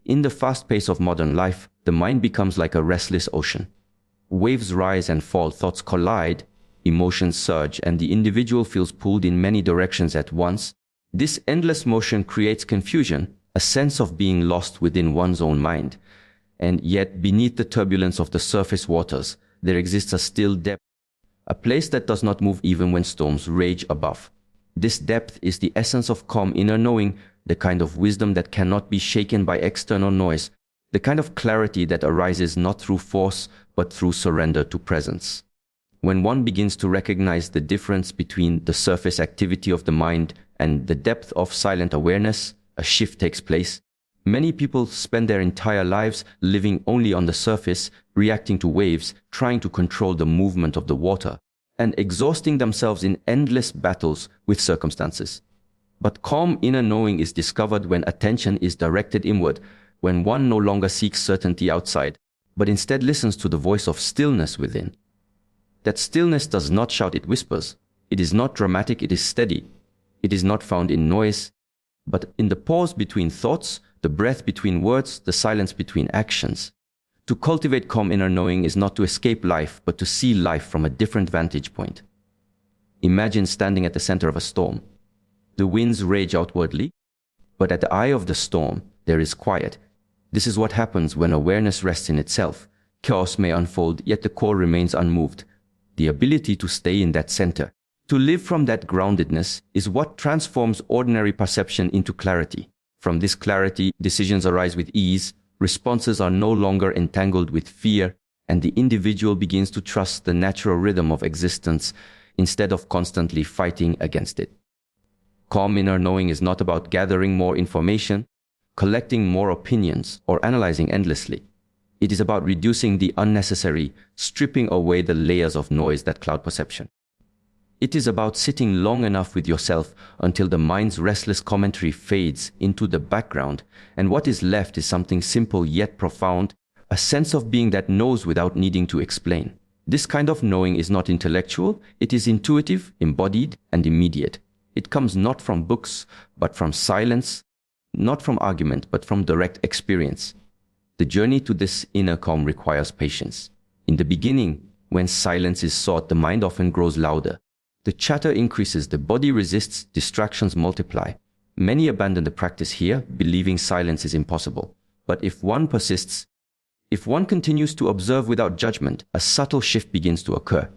In the fast pace of modern life, the mind becomes like a restless ocean. Waves rise and fall, thoughts collide, emotions surge, and the individual feels pulled in many directions at once. This endless motion creates confusion, a sense of being lost within one's own mind. And yet, beneath the turbulence of the surface waters, there exists a still depth, a place that does not move even when storms rage above. This depth is the essence of calm inner knowing, the kind of wisdom that cannot be shaken by external noise, the kind of clarity that arises not through force, but through surrender to presence. When one begins to recognize the difference between the surface activity of the mind and the depth of silent awareness, a shift takes place. Many people spend their entire lives living only on the surface, reacting to waves, trying to control the movement of the water, and exhausting themselves in endless battles with circumstances. But calm inner knowing is discovered when attention is directed inward, when one no longer seeks certainty outside, but instead listens to the voice of stillness within. That stillness does not shout, it whispers. It is not dramatic, it is steady. It is not found in noise, but in the pause between thoughts, the breath between words, the silence between actions. To cultivate calm inner knowing is not to escape life, but to see life from a different vantage point. Imagine standing at the center of a storm. The winds rage outwardly, but at the eye of the storm, there is quiet. This is what happens when awareness rests in itself. Chaos may unfold, yet the core remains unmoved. The ability to stay in that center, to live from that groundedness, is what transforms ordinary perception into clarity. From this clarity, decisions arise with ease, responses are no longer entangled with fear, and the individual begins to trust the natural rhythm of existence instead of constantly fighting against it. Calm inner knowing is not about gathering more information, collecting more opinions, or analyzing endlessly. It is about reducing the unnecessary, stripping away the layers of noise that cloud perception. It is about sitting long enough with yourself until the mind's restless commentary fades into the background, and what is left is something simple yet profound, a sense of being that knows without needing to explain. This kind of knowing is not intellectual, it is intuitive, embodied, and immediate. It comes not from books, but from silence, not from argument, but from direct experience. The journey to this inner calm requires patience. In the beginning, when silence is sought, the mind often grows louder. The chatter increases, the body resists, distractions multiply. Many abandon the practice here, believing silence is impossible. But if one persists, if one continues to observe without judgment, a subtle shift begins to occur.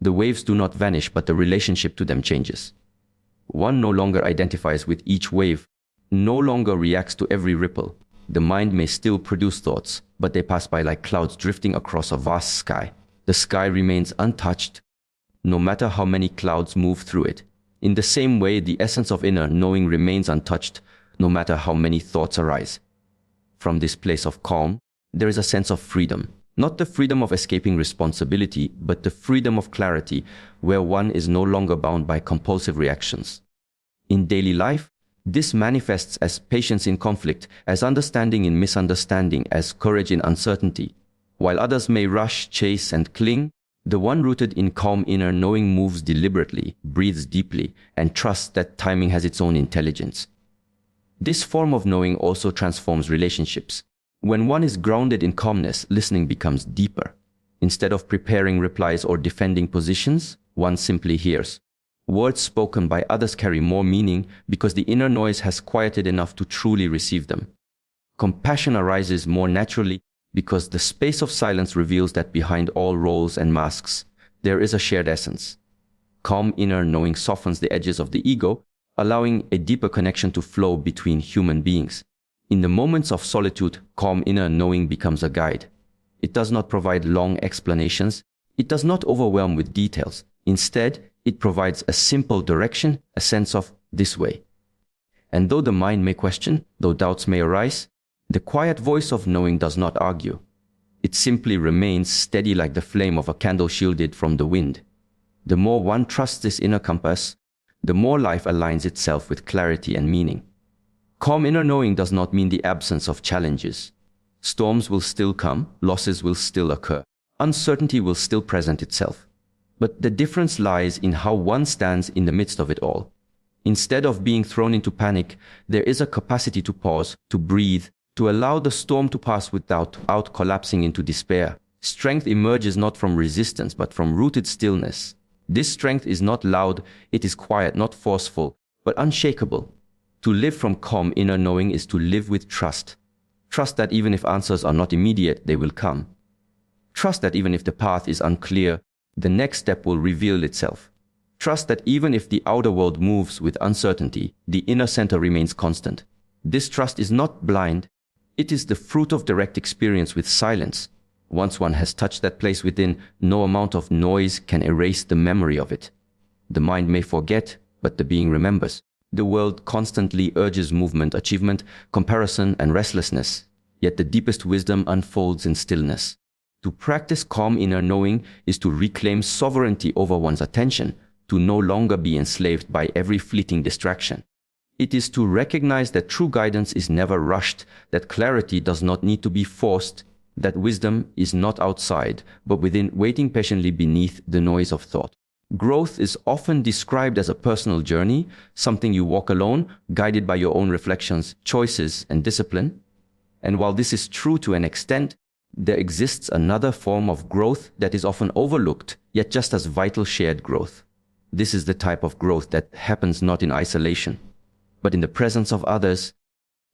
The waves do not vanish, but the relationship to them changes. One no longer identifies with each wave, no longer reacts to every ripple. The mind may still produce thoughts, but they pass by like clouds drifting across a vast sky. The sky remains untouched, no matter how many clouds move through it. In the same way, the essence of inner knowing remains untouched, no matter how many thoughts arise. From this place of calm, there is a sense of freedom. Not the freedom of escaping responsibility, but the freedom of clarity, where one is no longer bound by compulsive reactions. In daily life, this manifests as patience in conflict, as understanding in misunderstanding, as courage in uncertainty. While others may rush, chase, and cling, the one rooted in calm inner knowing moves deliberately, breathes deeply, and trusts that timing has its own intelligence. This form of knowing also transforms relationships. When one is grounded in calmness, listening becomes deeper. Instead of preparing replies or defending positions, one simply hears. Words spoken by others carry more meaning because the inner noise has quieted enough to truly receive them. Compassion arises more naturally because the space of silence reveals that behind all roles and masks, there is a shared essence. Calm inner knowing softens the edges of the ego, allowing a deeper connection to flow between human beings. In the moments of solitude, calm inner knowing becomes a guide. It does not provide long explanations. It does not overwhelm with details. Instead, it provides a simple direction, a sense of this way. And though the mind may question, though doubts may arise, the quiet voice of knowing does not argue. It simply remains steady like the flame of a candle shielded from the wind. The more one trusts this inner compass, the more life aligns itself with clarity and meaning. Calm inner knowing does not mean the absence of challenges. Storms will still come, losses will still occur, uncertainty will still present itself. But the difference lies in how one stands in the midst of it all. Instead of being thrown into panic, there is a capacity to pause, to breathe, to allow the storm to pass without collapsing into despair. Strength emerges not from resistance, but from rooted stillness. This strength is not loud, it is quiet, not forceful, but unshakable. To live from calm inner knowing is to live with trust. Trust that even if answers are not immediate, they will come. Trust that even if the path is unclear, the next step will reveal itself. Trust that even if the outer world moves with uncertainty, the inner center remains constant. This trust is not blind, it is the fruit of direct experience with silence. Once one has touched that place within, no amount of noise can erase the memory of it. The mind may forget, but the being remembers. The world constantly urges movement, achievement, comparison, and restlessness, yet the deepest wisdom unfolds in stillness. To practice calm inner knowing is to reclaim sovereignty over one's attention, to no longer be enslaved by every fleeting distraction. It is to recognize that true guidance is never rushed, that clarity does not need to be forced, that wisdom is not outside, but within, waiting patiently beneath the noise of thought. Growth is often described as a personal journey, something you walk alone, guided by your own reflections, choices, and discipline. And while this is true to an extent, there exists another form of growth that is often overlooked, yet just as vital: shared growth. This is the type of growth that happens not in isolation, but in the presence of others,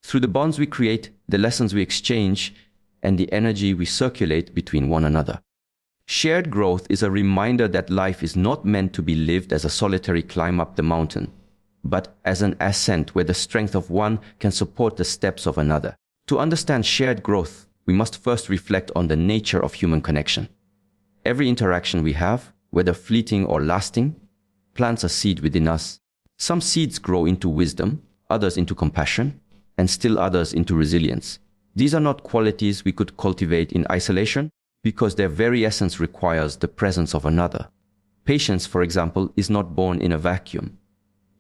through the bonds we create, the lessons we exchange, and the energy we circulate between one another. Shared growth is a reminder that life is not meant to be lived as a solitary climb up the mountain, but as an ascent where the strength of one can support the steps of another. To understand shared growth, we must first reflect on the nature of human connection. Every interaction we have, whether fleeting or lasting, plants a seed within us. Some seeds grow into wisdom, others into compassion, and still others into resilience. These are not qualities we could cultivate in isolation, because their very essence requires the presence of another. Patience, for example, is not born in a vacuum.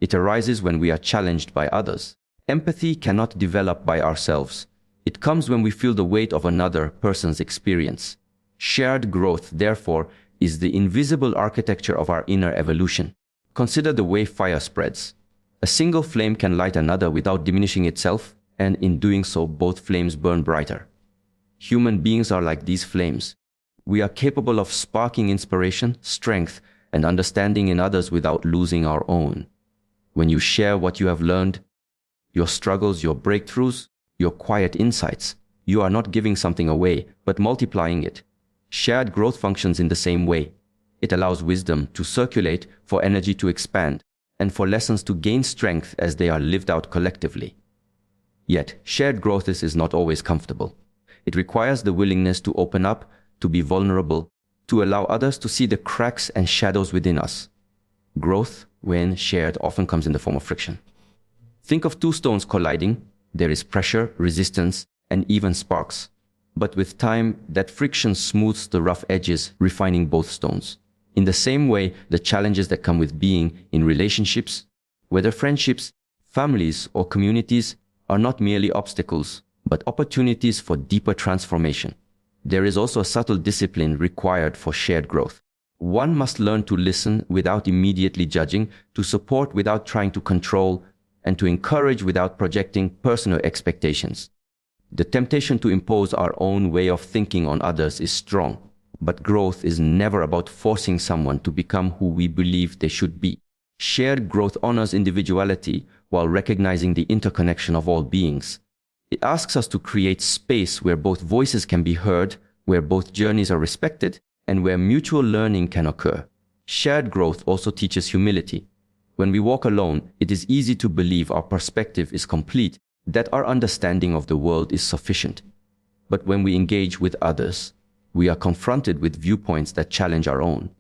It arises when we are challenged by others. Empathy cannot develop by ourselves. It comes when we feel the weight of another person's experience. Shared growth, therefore, is the invisible architecture of our inner evolution. Consider the way fire spreads. A single flame can light another without diminishing itself, and in doing so, both flames burn brighter. Human beings are like these flames. We are capable of sparking inspiration, strength, and understanding in others without losing our own. When you share what you have learned, your struggles, your breakthroughs, your quiet insights, you are not giving something away, but multiplying it. Shared growth functions in the same way. It allows wisdom to circulate, for energy to expand, and for lessons to gain strength as they are lived out collectively. Yet, shared growth is not always comfortable. It requires the willingness to open up, to be vulnerable, to allow others to see the cracks and shadows within us. Growth, when shared, often comes in the form of friction. Think of two stones colliding. There is pressure, resistance, and even sparks. But with time, that friction smooths the rough edges, refining both stones. In the same way, the challenges that come with being in relationships, whether friendships, families, or communities, are not merely obstacles, but opportunities for deeper transformation. There is also a subtle discipline required for shared growth. One must learn to listen without immediately judging, to support without trying to control, and to encourage without projecting personal expectations. The temptation to impose our own way of thinking on others is strong, but growth is never about forcing someone to become who we believe they should be. Shared growth honors individuality while recognizing the interconnection of all beings. It asks us to create space where both voices can be heard, where both journeys are respected, and where mutual learning can occur. Shared growth also teaches humility. When we walk alone, it is easy to believe our perspective is complete, that our understanding of the world is sufficient. But when we engage with others, we are confronted with viewpoints that challenge our own.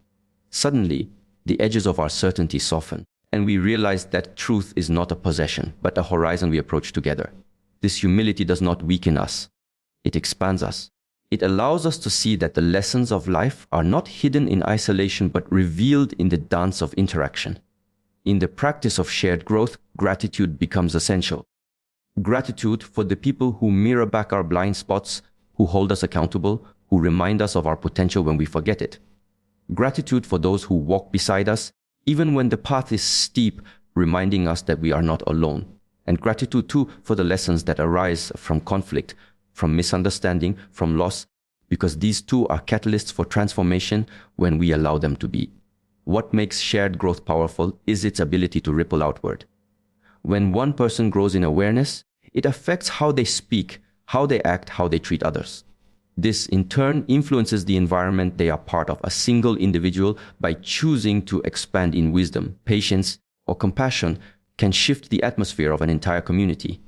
Suddenly, the edges of our certainty soften, and we realize that truth is not a possession, but a horizon we approach together. This humility does not weaken us. It expands us. It allows us to see that the lessons of life are not hidden in isolation, but revealed in the dance of interaction. In the practice of shared growth, gratitude becomes essential. Gratitude for the people who mirror back our blind spots, who hold us accountable, who remind us of our potential when we forget it. Gratitude for those who walk beside us, even when the path is steep, reminding us that we are not alone. And gratitude too for the lessons that arise from conflict, from misunderstanding, from loss, because these too are catalysts for transformation when we allow them to be. What makes shared growth powerful is its ability to ripple outward. When one person grows in awareness, it affects how they speak, how they act, how they treat others. This in turn influences the environment they are part of. A single individual, by choosing to expand in wisdom, patience, or compassion, can shift the atmosphere of an entire community.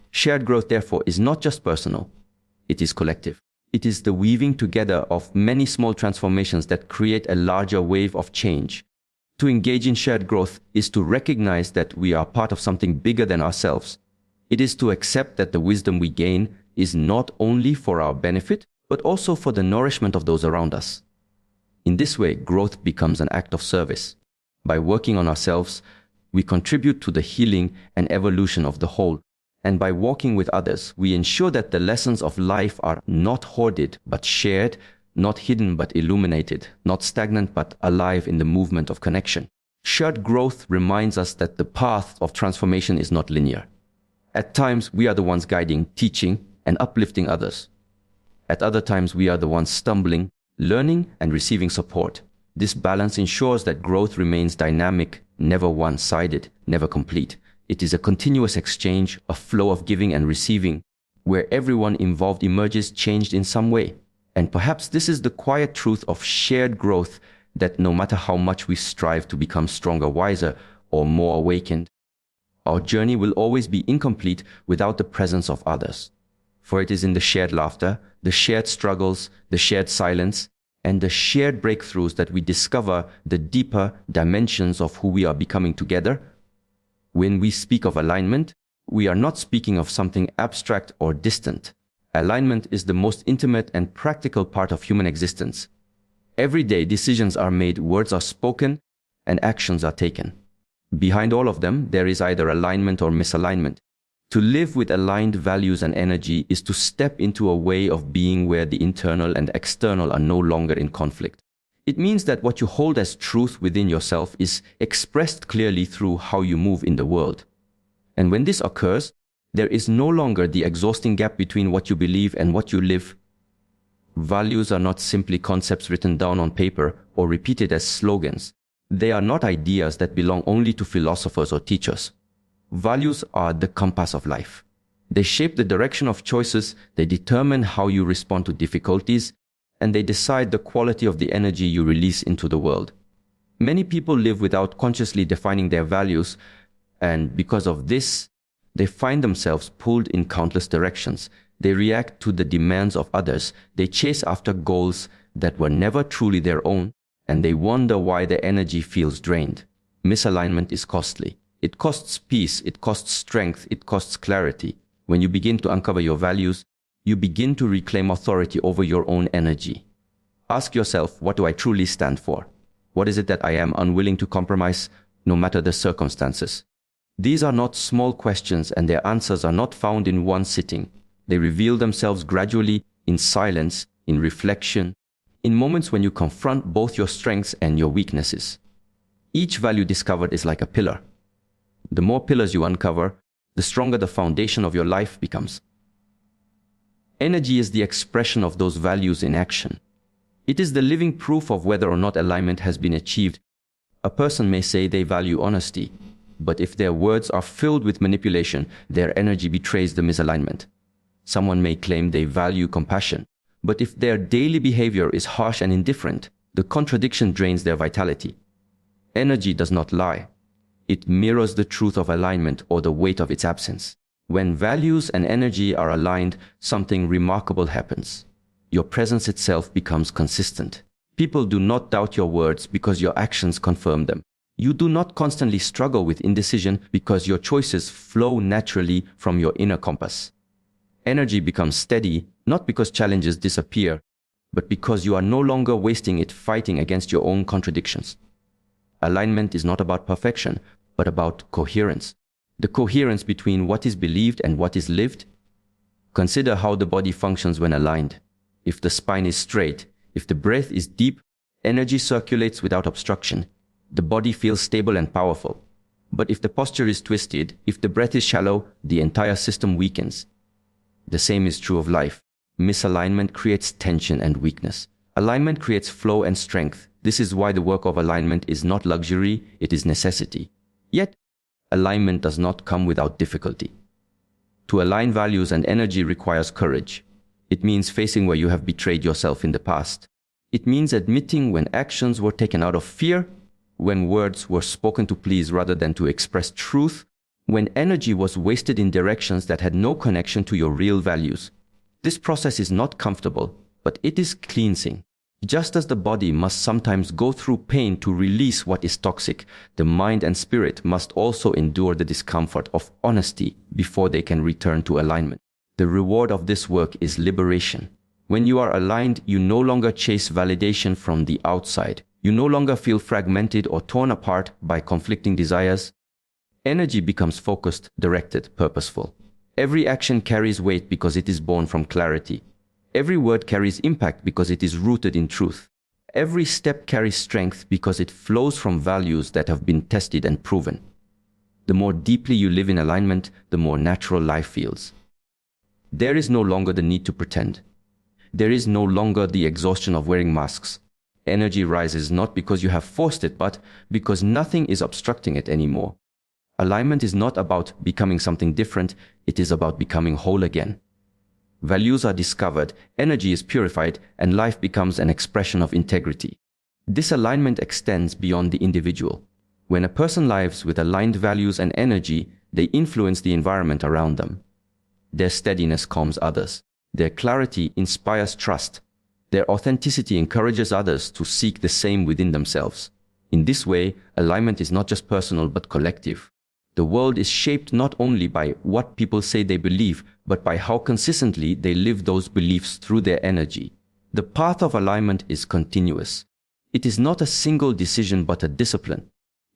Shared growth, therefore, is not just personal, it is collective. It is the weaving together of many small transformations that create a larger wave of change. To engage in shared growth is to recognize that we are part of something bigger than ourselves. It is to accept that the wisdom we gain is not only for our benefit, but also for the nourishment of those around us. In this way, growth becomes an act of service. By working on ourselves, we contribute to the healing and evolution of the whole. And by walking with others, we ensure that the lessons of life are not hoarded, but shared, not hidden, but illuminated, not stagnant, but alive in the movement of connection. Shared growth reminds us that the path of transformation is not linear. At times, we are the ones guiding, teaching, and uplifting others. At other times, we are the ones stumbling, learning, and receiving support. This balance ensures that growth remains dynamic, never one-sided, never complete. It is a continuous exchange, a flow of giving and receiving, where everyone involved emerges changed in some way. And perhaps this is the quiet truth of shared growth, that no matter how much we strive to become stronger, wiser, or more awakened, our journey will always be incomplete without the presence of others. For it is in the shared laughter, the shared struggles, the shared silence, and the shared breakthroughs that we discover the deeper dimensions of who we are becoming together. When we speak of alignment, we are not speaking of something abstract or distant. Alignment is the most intimate and practical part of human existence. Every day, decisions are made, words are spoken, and actions are taken. Behind all of them, there is either alignment or misalignment. To live with aligned values and energy is to step into a way of being where the internal and external are no longer in conflict. It means that what you hold as truth within yourself is expressed clearly through how you move in the world. And when this occurs, there is no longer the exhausting gap between what you believe and what you live. Values are not simply concepts written down on paper or repeated as slogans. They are not ideas that belong only to philosophers or teachers. Values are the compass of life. They shape the direction of choices, they determine how you respond to difficulties, and they decide the quality of the energy you release into the world. Many people live without consciously defining their values, and because of this, they find themselves pulled in countless directions. They react to the demands of others. They chase after goals that were never truly their own, and they wonder why their energy feels drained. Misalignment is costly. It costs peace, it costs strength, it costs clarity. When you begin to uncover your values, you begin to reclaim authority over your own energy. Ask yourself, what do I truly stand for? What is it that I am unwilling to compromise, no matter the circumstances? These are not small questions, and their answers are not found in one sitting. They reveal themselves gradually, in silence, in reflection, in moments when you confront both your strengths and your weaknesses. Each value discovered is like a pillar. The more pillars you uncover, the stronger the foundation of your life becomes. Energy is the expression of those values in action. It is the living proof of whether or not alignment has been achieved. A person may say they value honesty, but if their words are filled with manipulation, their energy betrays the misalignment. Someone may claim they value compassion, but if their daily behavior is harsh and indifferent, the contradiction drains their vitality. Energy does not lie. It mirrors the truth of alignment or the weight of its absence. When values and energy are aligned, something remarkable happens. Your presence itself becomes consistent. People do not doubt your words because your actions confirm them. You do not constantly struggle with indecision because your choices flow naturally from your inner compass. Energy becomes steady, not because challenges disappear, but because you are no longer wasting it fighting against your own contradictions. Alignment is not about perfection, but about coherence. The coherence between what is believed and what is lived. Consider how the body functions when aligned. If the spine is straight, if the breath is deep, energy circulates without obstruction. The body feels stable and powerful. But if the posture is twisted, if the breath is shallow, the entire system weakens. The same is true of life. Misalignment creates tension and weakness. Alignment creates flow and strength. This is why the work of alignment is not luxury, it is necessity. Yet, alignment does not come without difficulty. To align values and energy requires courage. It means facing where you have betrayed yourself in the past. It means admitting when actions were taken out of fear, when words were spoken to please rather than to express truth, when energy was wasted in directions that had no connection to your real values. This process is not comfortable, but it is cleansing. Just as the body must sometimes go through pain to release what is toxic, the mind and spirit must also endure the discomfort of honesty before they can return to alignment. The reward of this work is liberation. When you are aligned, you no longer chase validation from the outside. You no longer feel fragmented or torn apart by conflicting desires. Energy becomes focused, directed, purposeful. Every action carries weight because it is born from clarity. Every word carries impact because it is rooted in truth. Every step carries strength because it flows from values that have been tested and proven. The more deeply you live in alignment, the more natural life feels. There is no longer the need to pretend. There is no longer the exhaustion of wearing masks. Energy rises not because you have forced it, but because nothing is obstructing it anymore. Alignment is not about becoming something different, it is about becoming whole again. Values are discovered, energy is purified, and life becomes an expression of integrity. This alignment extends beyond the individual. When a person lives with aligned values and energy, they influence the environment around them. Their steadiness calms others. Their clarity inspires trust. Their authenticity encourages others to seek the same within themselves. In this way, alignment is not just personal but collective. The world is shaped not only by what people say they believe, but by how consistently they live those beliefs through their energy. The path of alignment is continuous. It is not a single decision but a discipline.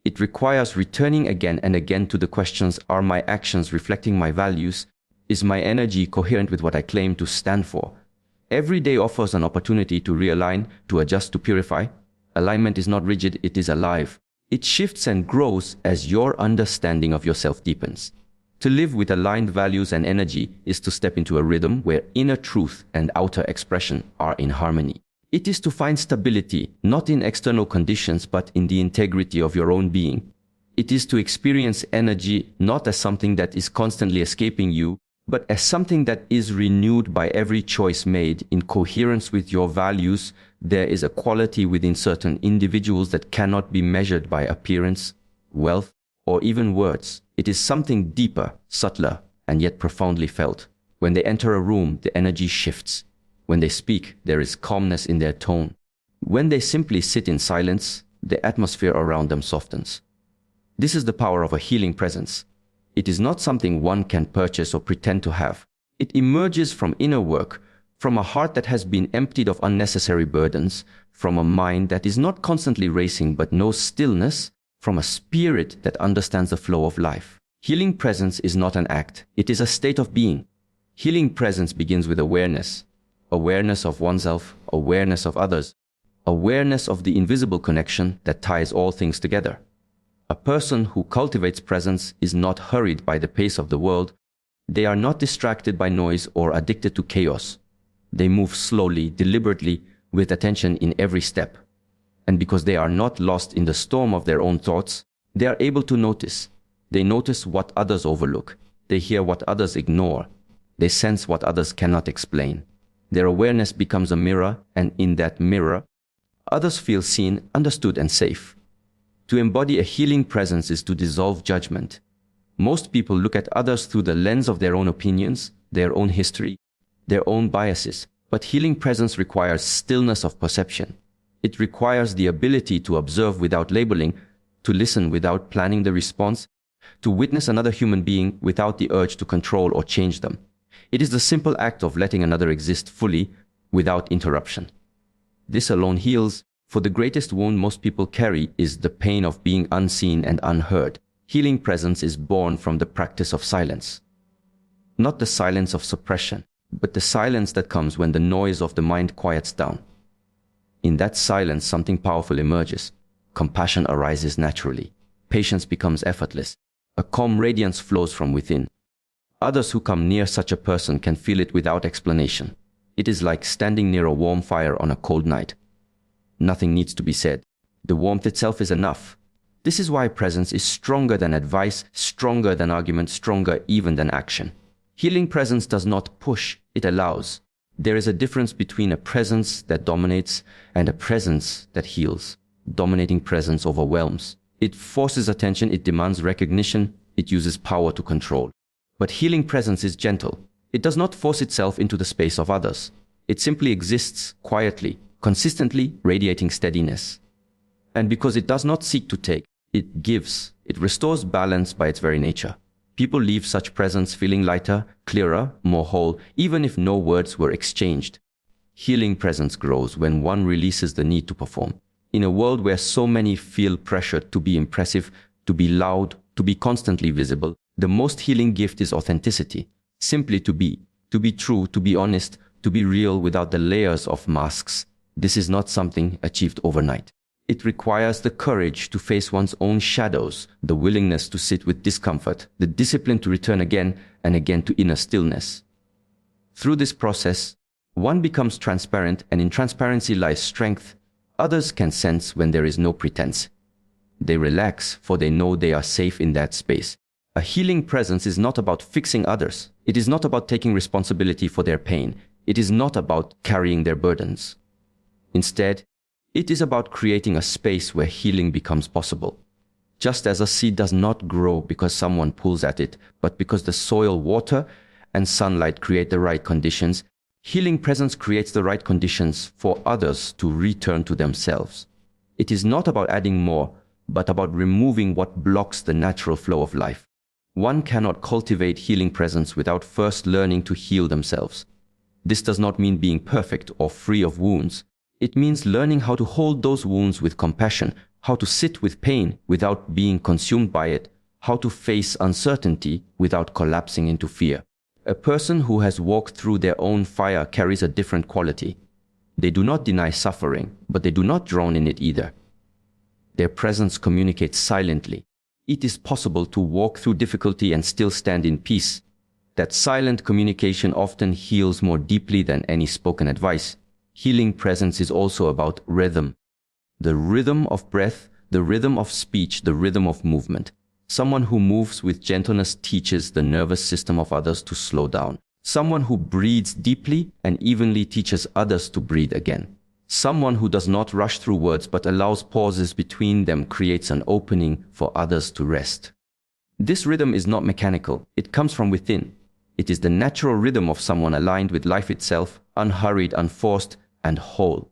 It requires returning again and again to the questions: are my actions reflecting my values? Is my energy coherent with what I claim to stand for? Every day offers an opportunity to realign, to adjust, to purify. Alignment is not rigid, it is alive. It shifts and grows as your understanding of yourself deepens. To live with aligned values and energy is to step into a rhythm where inner truth and outer expression are in harmony. It is to find stability, not in external conditions, but in the integrity of your own being. It is to experience energy not as something that is constantly escaping you, but as something that is renewed by every choice made in coherence with your values. There is a quality within certain individuals that cannot be measured by appearance, wealth, or even words. It is something deeper, subtler, and yet profoundly felt. When they enter a room, the energy shifts. When they speak, there is calmness in their tone. When they simply sit in silence, the atmosphere around them softens. This is the power of a healing presence. It is not something one can purchase or pretend to have. It emerges from inner work, from a heart that has been emptied of unnecessary burdens, from a mind that is not constantly racing but knows stillness, from a spirit that understands the flow of life. Healing presence is not an act, it is a state of being. Healing presence begins with awareness. Awareness of oneself, awareness of others, awareness of the invisible connection that ties all things together. A person who cultivates presence is not hurried by the pace of the world. They are not distracted by noise or addicted to chaos. They move slowly, deliberately, with attention in every step. And because they are not lost in the storm of their own thoughts, they are able to notice. They notice what others overlook. They hear what others ignore. They sense what others cannot explain. Their awareness becomes a mirror, and in that mirror, others feel seen, understood, and safe. To embody a healing presence is to dissolve judgment. Most people look at others through the lens of their own opinions, their own history, their own biases, but healing presence requires stillness of perception. It requires the ability to observe without labeling, to listen without planning the response, to witness another human being without the urge to control or change them. It is the simple act of letting another exist fully, without interruption. This alone heals, for the greatest wound most people carry is the pain of being unseen and unheard. Healing presence is born from the practice of silence. Not the silence of suppression, but the silence that comes when the noise of the mind quiets down. In that silence, something powerful emerges. Compassion arises naturally. Patience becomes effortless. A calm radiance flows from within. Others who come near such a person can feel it without explanation. It is like standing near a warm fire on a cold night. Nothing needs to be said. The warmth itself is enough. This is why presence is stronger than advice, stronger than argument, stronger even than action. Healing presence does not push, it allows. There is a difference between a presence that dominates and a presence that heals. Dominating presence overwhelms. It forces attention, it demands recognition, it uses power to control. But healing presence is gentle. It does not force itself into the space of others. It simply exists quietly, consistently radiating steadiness. And because it does not seek to take, it gives. It restores balance by its very nature. People leave such presence feeling lighter, clearer, more whole, even if no words were exchanged. Healing presence grows when one releases the need to perform. In a world where so many feel pressured to be impressive, to be loud, to be constantly visible, the most healing gift is authenticity. Simply to be true, to be honest, to be real without the layers of masks. This is not something achieved overnight. It requires the courage to face one's own shadows, the willingness to sit with discomfort, the discipline to return again and again to inner stillness. Through this process, one becomes transparent, and in transparency lies strength. Others can sense when there is no pretense. They relax, for they know they are safe in that space. A healing presence is not about fixing others. It is not about taking responsibility for their pain. It is not about carrying their burdens. Instead, it is about creating a space where healing becomes possible. Just as a seed does not grow because someone pulls at it, but because the soil, water, and sunlight create the right conditions, healing presence creates the right conditions for others to return to themselves. It is not about adding more, but about removing what blocks the natural flow of life. One cannot cultivate healing presence without first learning to heal themselves. This does not mean being perfect or free of wounds. It means learning how to hold those wounds with compassion, how to sit with pain without being consumed by it, how to face uncertainty without collapsing into fear. A person who has walked through their own fire carries a different quality. They do not deny suffering, but they do not drown in it either. Their presence communicates silently. It is possible to walk through difficulty and still stand in peace. That silent communication often heals more deeply than any spoken advice. Healing presence is also about rhythm. The rhythm of breath, the rhythm of speech, the rhythm of movement. Someone who moves with gentleness teaches the nervous system of others to slow down. Someone who breathes deeply and evenly teaches others to breathe again. Someone who does not rush through words but allows pauses between them creates an opening for others to rest. This rhythm is not mechanical. It comes from within. It is the natural rhythm of someone aligned with life itself, unhurried, unforced, and whole.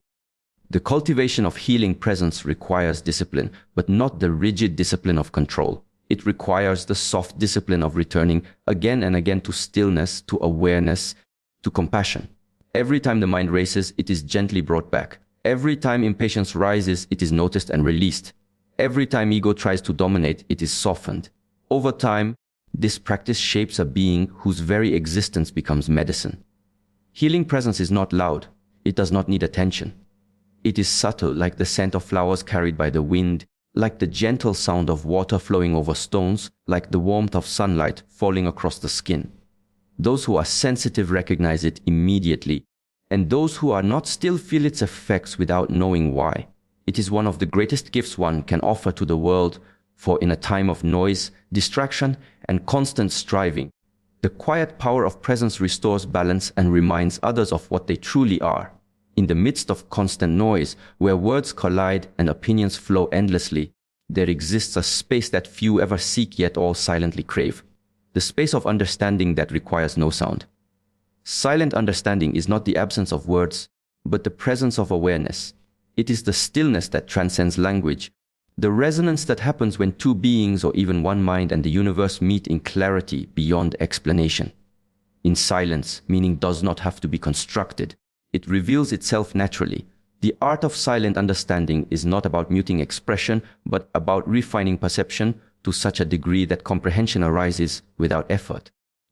The cultivation of healing presence requires discipline, but not the rigid discipline of control. It requires the soft discipline of returning again and again to stillness, to awareness, to compassion. Every time the mind races, it is gently brought back. Every time impatience rises, it is noticed and released. Every time ego tries to dominate, it is softened. Over time, this practice shapes a being whose very existence becomes medicine. Healing presence is not loud. It does not need attention. It is subtle, like the scent of flowers carried by the wind, like the gentle sound of water flowing over stones, like the warmth of sunlight falling across the skin. Those who are sensitive recognize it immediately, and those who are not still feel its effects without knowing why. It is one of the greatest gifts one can offer to the world, for in a time of noise, distraction, and constant striving, the quiet power of presence restores balance and reminds others of what they truly are. In the midst of constant noise, where words collide and opinions flow endlessly, there exists a space that few ever seek yet all silently crave. The space of understanding that requires no sound. Silent understanding is not the absence of words, but the presence of awareness. It is the stillness that transcends language, the resonance that happens when two beings or even one mind and the universe meet in clarity beyond explanation. In silence, meaning does not have to be constructed. It reveals itself naturally. The art of silent understanding is not about muting expression, but about refining perception to such a degree that comprehension arises without effort.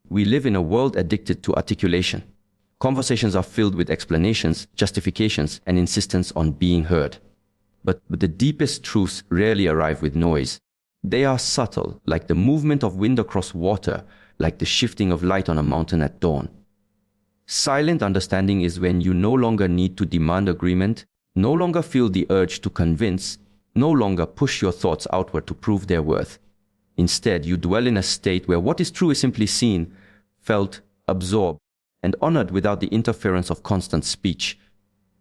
We live in a world addicted to articulation. Conversations are filled with explanations, justifications, and insistence on being heard. But the deepest truths rarely arrive with noise. They are subtle, like the movement of wind across water, like the shifting of light on a mountain at dawn. Silent understanding is when you no longer need to demand agreement, no longer feel the urge to convince, no longer push your thoughts outward to prove their worth. Instead, you dwell in a state where what is true is simply seen, felt, absorbed, and honored without the interference of constant speech.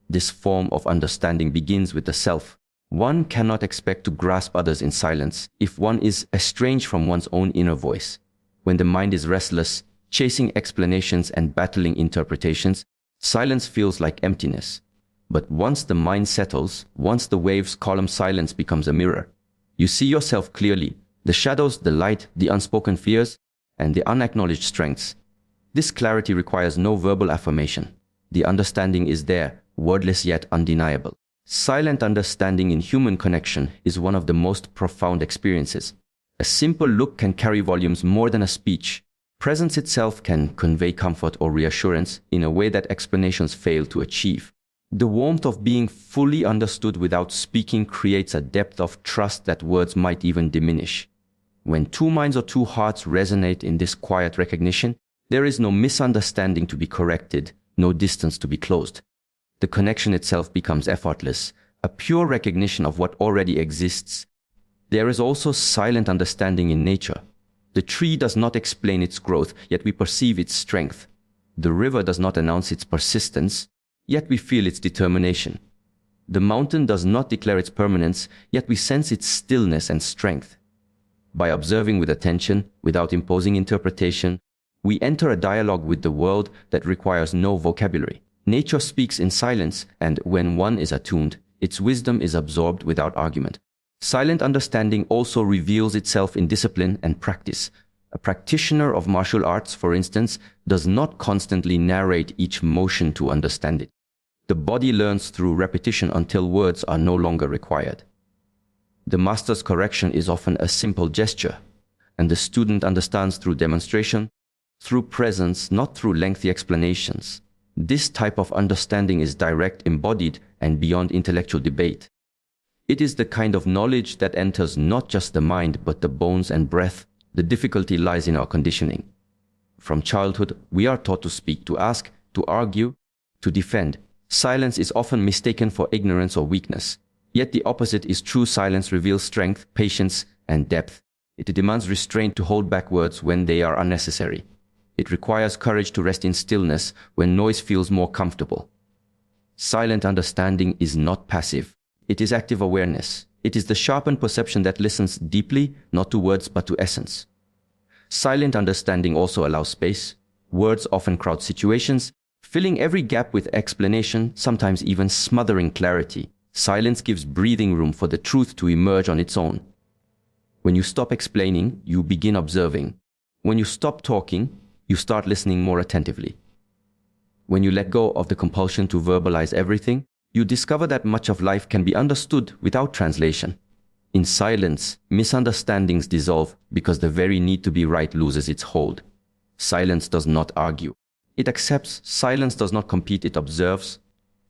This form of understanding begins with the self. One cannot expect to grasp others in silence if one is estranged from one's own inner voice. When the mind is restless, chasing explanations and battling interpretations, silence feels like emptiness. But once the mind settles, once the waves column silence becomes a mirror, you see yourself clearly, the shadows, the light, the unspoken fears, and the unacknowledged strengths. This clarity requires no verbal affirmation. The understanding is there, wordless yet undeniable. Silent understanding in human connection is one of the most profound experiences. A simple look can carry volumes more than a speech. Presence itself can convey comfort or reassurance in a way that explanations fail to achieve. The warmth of being fully understood without speaking creates a depth of trust that words might even diminish. When two minds or two hearts resonate in this quiet recognition, there is no misunderstanding to be corrected, no distance to be closed. The connection itself becomes effortless, a pure recognition of what already exists. There is also silent understanding in nature. The tree does not explain its growth, yet we perceive its strength. The river does not announce its persistence, yet we feel its determination. The mountain does not declare its permanence, yet we sense its stillness and strength. By observing with attention, without imposing interpretation, we enter a dialogue with the world that requires no vocabulary. Nature speaks in silence, and when one is attuned, its wisdom is absorbed without argument. Silent understanding also reveals itself in discipline and practice. A practitioner of martial arts, for instance, does not constantly narrate each motion to understand it. The body learns through repetition until words are no longer required. The master's correction is often a simple gesture, and the student understands through demonstration, through presence, not through lengthy explanations. This type of understanding is direct, embodied, and beyond intellectual debate. It is the kind of knowledge that enters not just the mind, but the bones and breath. The difficulty lies in our conditioning. From childhood, we are taught to speak, to ask, to argue, to defend. Silence is often mistaken for ignorance or weakness. Yet the opposite is true. Silence reveals strength, patience, and depth. It demands restraint to hold back words when they are unnecessary. It requires courage to rest in stillness when noise feels more comfortable. Silent understanding is not passive. It is active awareness. It is the sharpened perception that listens deeply, not to words but to essence. Silent understanding also allows space. Words often crowd situations, filling every gap with explanation, sometimes even smothering clarity. Silence gives breathing room for the truth to emerge on its own. When you stop explaining, you begin observing. When you stop talking, you start listening more attentively. When you let go of the compulsion to verbalize everything, you discover that much of life can be understood without translation. In silence, misunderstandings dissolve because the very need to be right loses its hold. Silence does not argue. It accepts. Silence does not compete, it observes.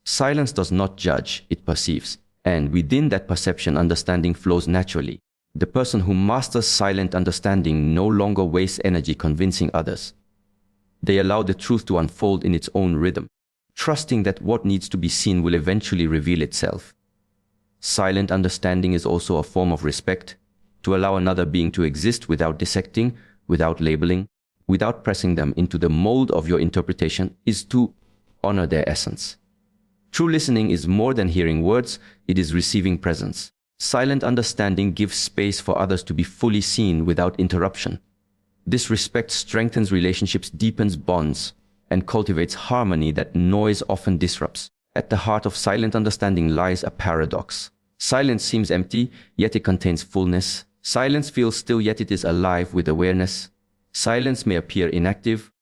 Silence does not judge, it perceives. And within that perception, understanding flows naturally. The person who masters silent understanding no longer wastes energy convincing others. They allow the truth to unfold in its own rhythm, trusting that what needs to be seen will eventually reveal itself. Silent understanding is also a form of respect, to allow another being to exist without dissecting, without labeling, without pressing them into the mold of your interpretation is to honor their essence. True listening is more than hearing words, it is receiving presence. Silent understanding gives space for others to be fully seen without interruption. This respect strengthens relationships, deepens bonds, and cultivates harmony that noise often disrupts. At the heart of silent understanding lies a paradox. Silence seems empty, yet it contains fullness. Silence feels still, yet it is alive with awareness. Silence may appear inactive,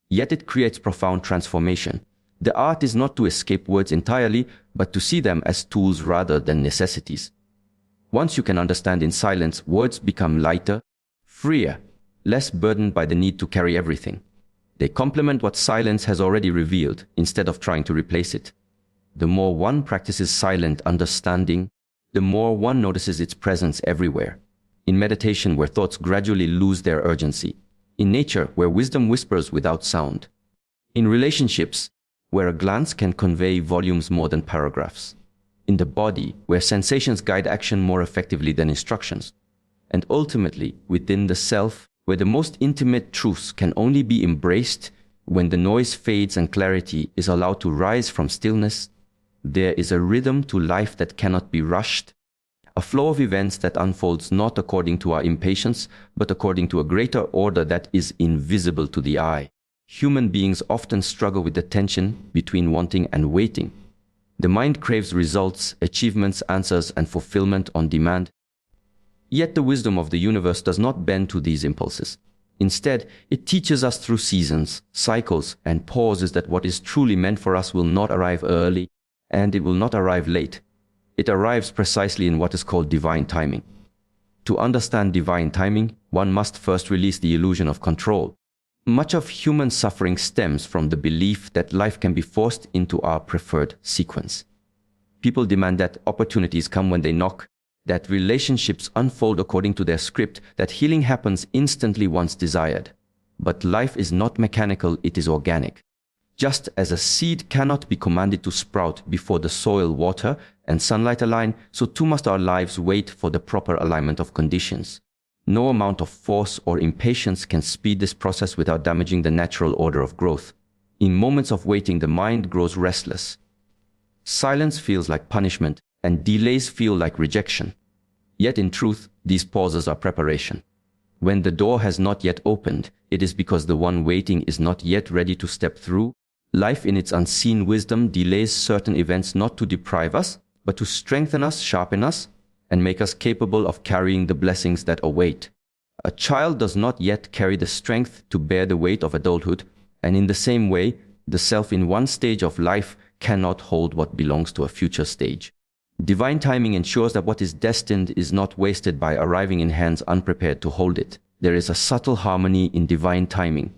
yet it creates profound transformation. The art is not to escape words entirely, but to see them as tools rather than necessities. Once you can understand in silence, words become lighter, freer, less burdened by the need to carry everything. They complement what silence has already revealed, instead of trying to replace it. The more one practices silent understanding, the more one notices its presence everywhere. in meditation where thoughts gradually lose their urgency, in nature where wisdom whispers without sound, in relationships where a glance can convey volumes more than paragraphs, in the body where sensations guide action more effectively than instructions, and ultimately within the self where the most intimate truths can only be embraced when the noise fades and clarity is allowed to rise from stillness. There is a rhythm to life that cannot be rushed, a flow of events that unfolds not according to our impatience, but according to a greater order that is invisible to the eye. Human beings often struggle with the tension between wanting and waiting. The mind craves results, achievements, answers, and fulfillment on demand. Yet the wisdom of the universe does not bend to these impulses. Instead, it teaches us through seasons, cycles, and pauses that what is truly meant for us will not arrive early, and it will not arrive late. It arrives precisely in what is called divine timing. To understand divine timing, one must first release the illusion of control. Much of human suffering stems from the belief that life can be forced into our preferred sequence. People demand that opportunities come when they knock, that relationships unfold according to their script, that healing happens instantly once desired. But life is not mechanical, it is organic. Just as a seed cannot be commanded to sprout before the soil, water, and sunlight align, so too must our lives wait for the proper alignment of conditions. No amount of force or impatience can speed this process without damaging the natural order of growth. In moments of waiting, the mind grows restless. Silence feels like punishment, and delays feel like rejection. Yet in truth, these pauses are preparation. When the door has not yet opened, it is because the one waiting is not yet ready to step through. Life in its unseen wisdom delays certain events not to deprive us, but to strengthen us, sharpen us, and make us capable of carrying the blessings that await. A child does not yet carry the strength to bear the weight of adulthood, and in the same way, the self in one stage of life cannot hold what belongs to a future stage. Divine timing ensures that what is destined is not wasted by arriving in hands unprepared to hold it. There is a subtle harmony in divine timing.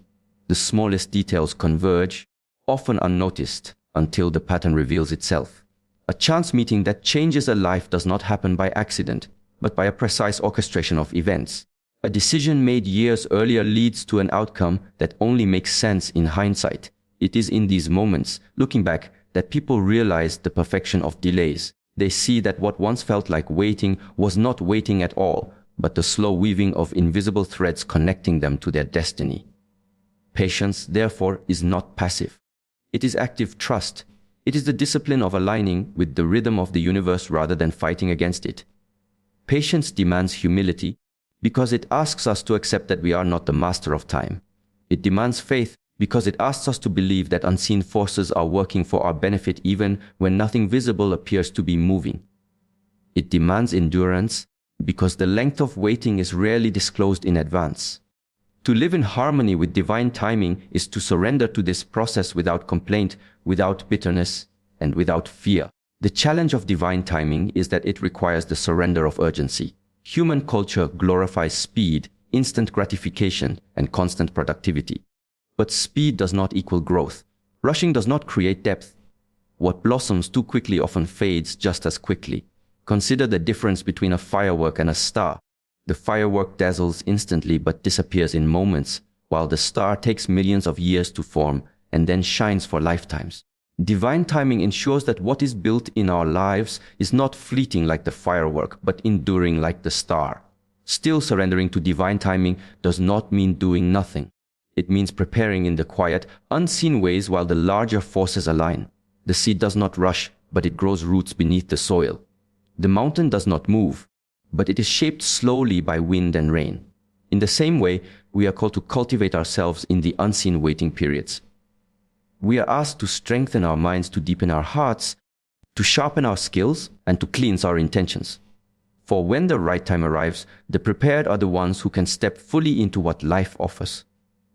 The smallest details converge, often unnoticed, until the pattern reveals itself. A chance meeting that changes a life does not happen by accident, but by a precise orchestration of events. A decision made years earlier leads to an outcome that only makes sense in hindsight. It is in these moments, looking back, that people realize the perfection of delays. They see that what once felt like waiting was not waiting at all, but the slow weaving of invisible threads connecting them to their destiny. Patience, therefore, is not passive. It is active trust. It is the discipline of aligning with the rhythm of the universe rather than fighting against it. Patience demands humility because it asks us to accept that we are not the master of time. It demands faith because it asks us to believe that unseen forces are working for our benefit even when nothing visible appears to be moving. It demands endurance because the length of waiting is rarely disclosed in advance. To live in harmony with divine timing is to surrender to this process without complaint, without bitterness, and without fear. The challenge of divine timing is that it requires the surrender of urgency. Human culture glorifies speed, instant gratification, and constant productivity. But speed does not equal growth. Rushing does not create depth. What blossoms too quickly often fades just as quickly. Consider the difference between a firework and a star. The firework dazzles instantly but disappears in moments, while the star takes millions of years to form and then shines for lifetimes. Divine timing ensures that what is built in our lives is not fleeting like the firework, but enduring like the star. Still, surrendering to divine timing does not mean doing nothing. It means preparing in the quiet, unseen ways while the larger forces align. The seed does not rush, but it grows roots beneath the soil. The mountain does not move, but it is shaped slowly by wind and rain. In the same way, we are called to cultivate ourselves in the unseen waiting periods. We are asked to strengthen our minds, to deepen our hearts, to sharpen our skills, and to cleanse our intentions. For when the right time arrives, the prepared are the ones who can step fully into what life offers.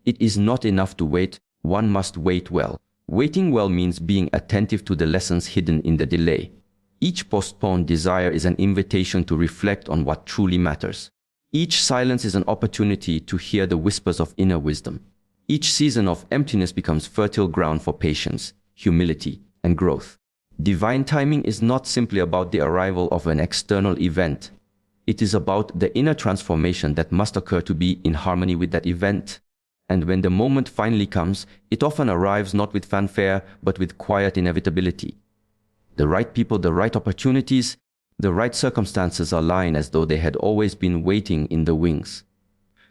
It is not enough to wait, one must wait well. Waiting well means being attentive to the lessons hidden in the delay. Each postponed desire is an invitation to reflect on what truly matters. Each silence is an opportunity to hear the whispers of inner wisdom. Each season of emptiness becomes fertile ground for patience, humility, and growth. Divine timing is not simply about the arrival of an external event. It is about the inner transformation that must occur to be in harmony with that event. And when the moment finally comes, it often arrives not with fanfare, but with quiet inevitability. The right people, the right opportunities, the right circumstances align as though they had always been waiting in the wings.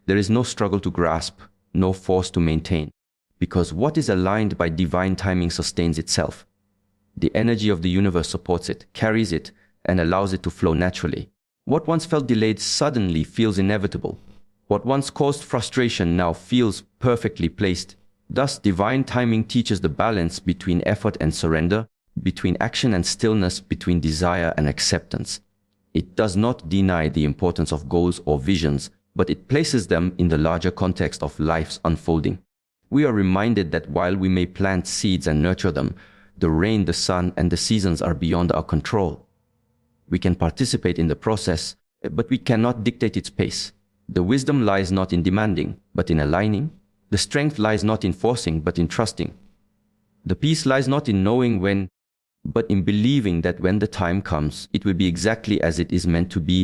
There is no struggle to grasp, no force to maintain, because what is aligned by divine timing sustains itself. The energy of the universe supports it, carries it, and allows it to flow naturally. What once felt delayed suddenly feels inevitable. What once caused frustration now feels perfectly placed. Thus, divine timing teaches the balance between effort and surrender, between action and stillness, between desire and acceptance. It does not deny the importance of goals or visions, but it places them in the larger context of life's unfolding. We are reminded that while we may plant seeds and nurture them, the rain, the sun, and the seasons are beyond our control. We can participate in the process, but we cannot dictate its pace. The wisdom lies not in demanding, but in aligning. The strength lies not in forcing, but in trusting. The peace lies not in knowing when, but in believing that when the time comes, it will be exactly as it is meant to be,